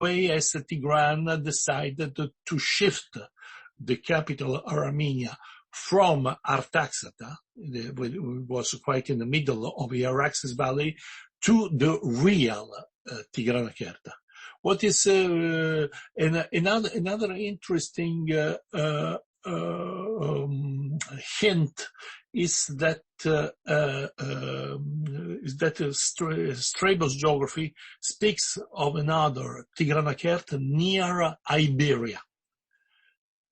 way as Tigran decided to shift the capital Armenia from Artaxata, was quite in the middle of the Araxes Valley, to the real Tigranakerta. What is another interesting hint is that Strabo's geography speaks of another Tigranakerta near Iberia.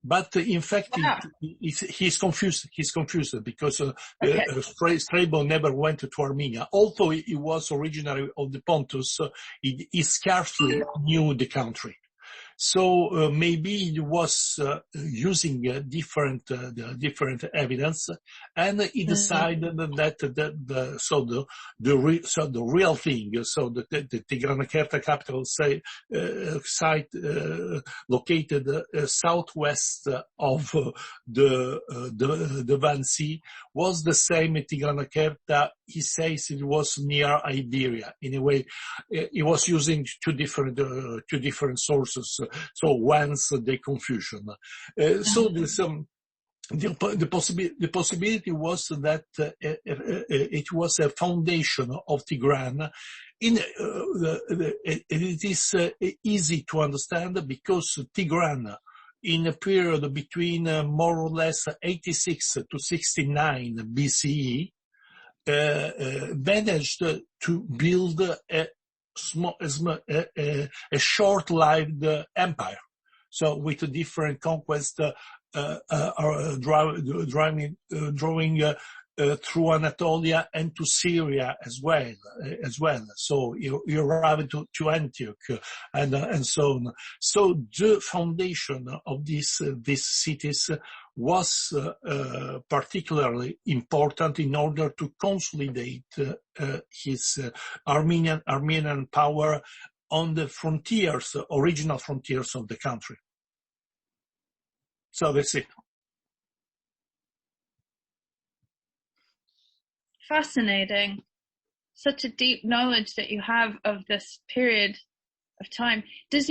But in fact, he's confused. He's confused because Strabo never went to Armenia. Although he was originary of the Pontus, he scarcely knew the country. So maybe he was using different evidence, and he decided that the real thing, so the Tigranakerta capital site located southwest of the Van Sea, was the same Tigranakerta. He says it was near Iberia. In a way, he was using two different sources. So whence the confusion. So there's the possibility was that it was a foundation of Tigran. It is easy to understand because Tigran, in a period between more or less 86 to 69 BCE, managed to build a short-lived empire. So with a different conquest, drawing through Anatolia and to Syria as well. So you arrive to Antioch and so on. So the foundation of these cities was particularly important in order to consolidate his Armenian power on the frontiers, original frontiers of the country. So that's it. Fascinating. Such a deep knowledge that you have of this period of time. Does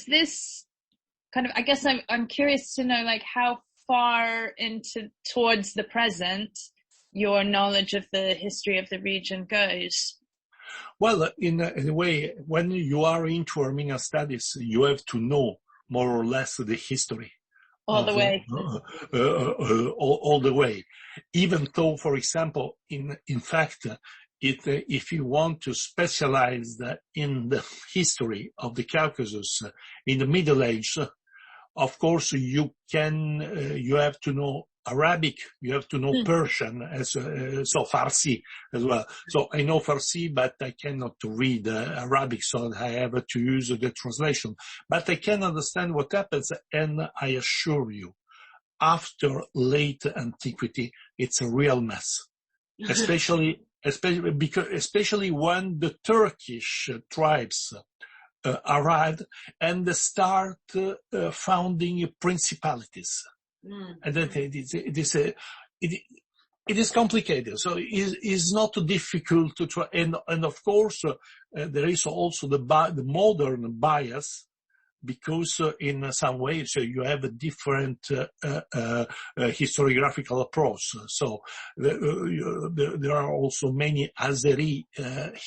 this kind of, I guess I'm curious to know, like, how far towards the present your knowledge of the history of the region goes? Well, in a way, when you are into Armenian studies, you have to know more or less the history. All the way. All the way. Even though, for example, in fact, if you want to specialize in the history of the Caucasus in the Middle Age, of course you have to know Arabic, you have to know Persian, so Farsi as well. So I know Farsi, but I cannot read Arabic, so I have to use the translation. But I can understand what happens, and I assure you, after late antiquity, it's a real mess. Especially when the Turkish tribes arrived and they start founding principalities. And that it is complicated. So it is not difficult to try. And of course, there is also the modern bias, because in some ways you have a different historiographical approach. So there are also many Azeri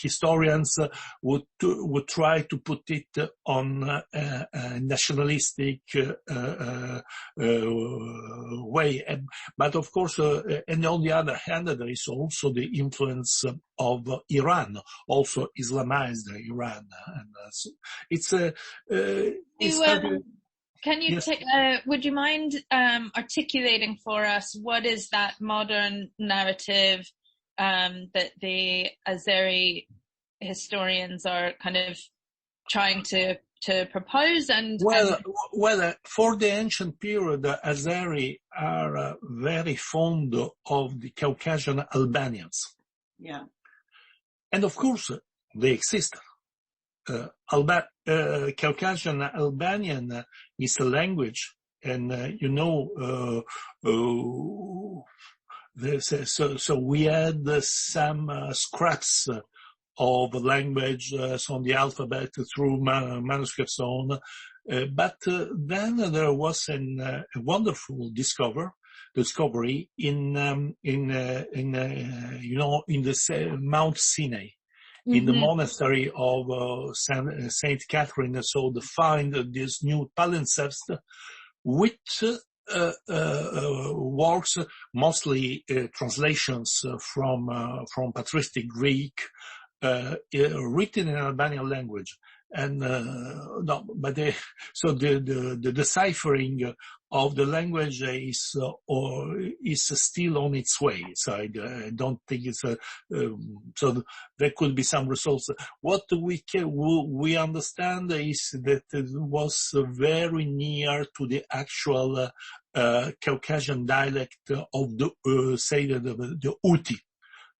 historians would try to put it on a nationalistic way. But of course, and on the other hand, there is also the influence of Iran, also Islamized Iran, and it's a. Can you yes. Would you mind articulating for us what is that modern narrative that the Azeri historians are kind of trying to propose? Well, for the ancient period, the Azeri are very fond of the Caucasian Albanians. Yeah. And of course, they exist. Caucasian Albanian is a language, and so we had some scraps of language, so the alphabet through manuscripts on. But then there was a wonderful discovery in the Mount Sinai, in the monastery of Saint Catherine. So they find this new palimpsest, which works mostly translations from patristic Greek, written in Albanian language. And so the deciphering of the language is still on its way. So I don't think it's so there could be some results. What we understand is that it was very near to the actual Caucasian dialect of the Uti.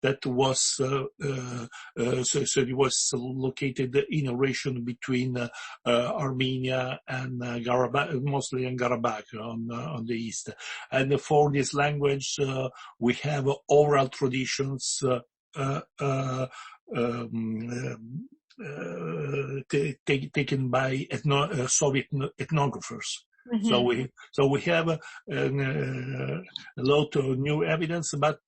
That was so it was located in a region between Armenia and Karabakh, mostly in Karabakh on the east. And for this language, we have oral traditions taken by Soviet ethnographers. Mm-hmm. So we have a lot of new evidence, but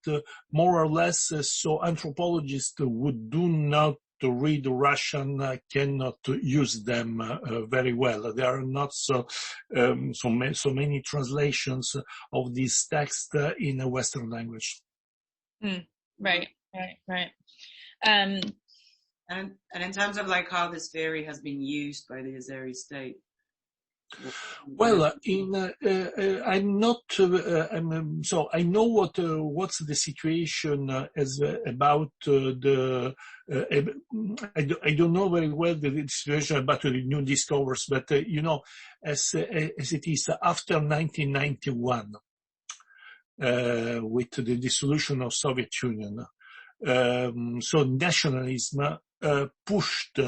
more or less, so anthropologists who do not read Russian cannot use them very well. There are not so many translations of this text in a Western language. Right. And in terms of like how this theory has been used by the Azeri state. Well, I'm not. So I know what's the situation as about the. I don't know very well the situation about the new discoveries, but as it is after 1991, with the dissolution of Soviet Union, so nationalism pushed.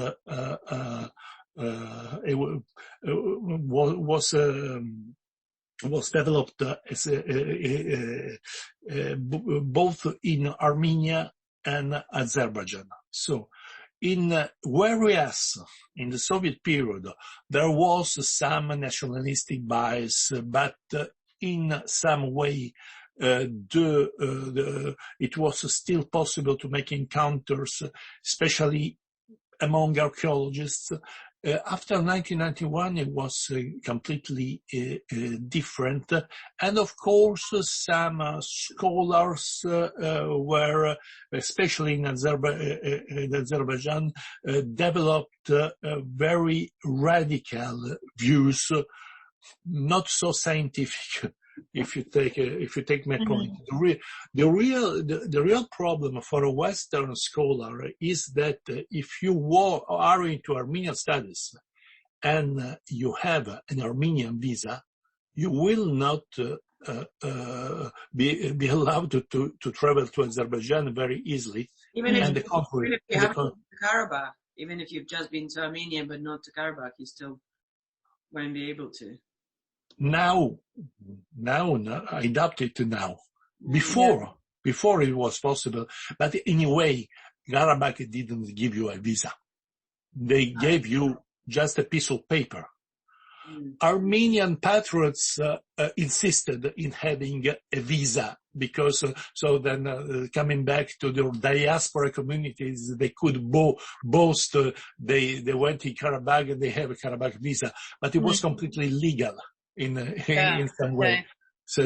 Was developed as both in Armenia and Azerbaijan. So, whereas in the Soviet period there was some nationalistic bias, but in some way it was still possible to make encounters, especially among archaeologists. After 1991, it was completely different. And of course, some scholars were, especially in Azerbaijan, developed very radical views, not so scientific. If you take my point, the real problem for a Western scholar is that if you are into Armenian studies and you have an Armenian visa, you will not be allowed to travel to Azerbaijan very easily. Even if you have to Karabakh, even if you've just been to Armenia but not to Karabakh, you still won't be able to. Now, I adapt it to now. Before it was possible, but anyway, Karabakh didn't give you a visa. They gave you just a piece of paper. Armenian patriots insisted in having a visa because then coming back to their diaspora communities, they could boast they went in Karabakh and they have a Karabakh visa, but it was completely legal in some way. So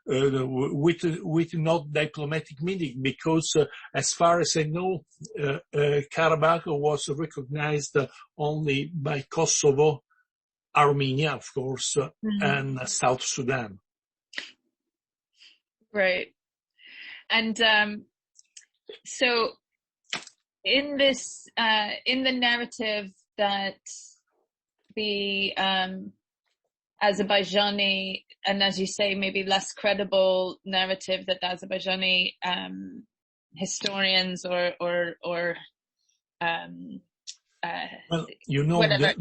with not diplomatic meaning, because as far as I know, Karabakh was recognized only by Kosovo, Armenia, of course, and South Sudan. Right. And so in this, in the narrative that the Azerbaijani, and as you say, maybe less credible narrative that the Azerbaijani historians or well, whatever,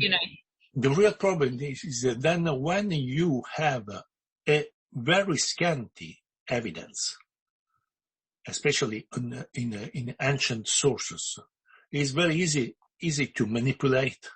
the real problem is that then when you have a very scanty evidence, especially in ancient sources, is very easy to manipulate.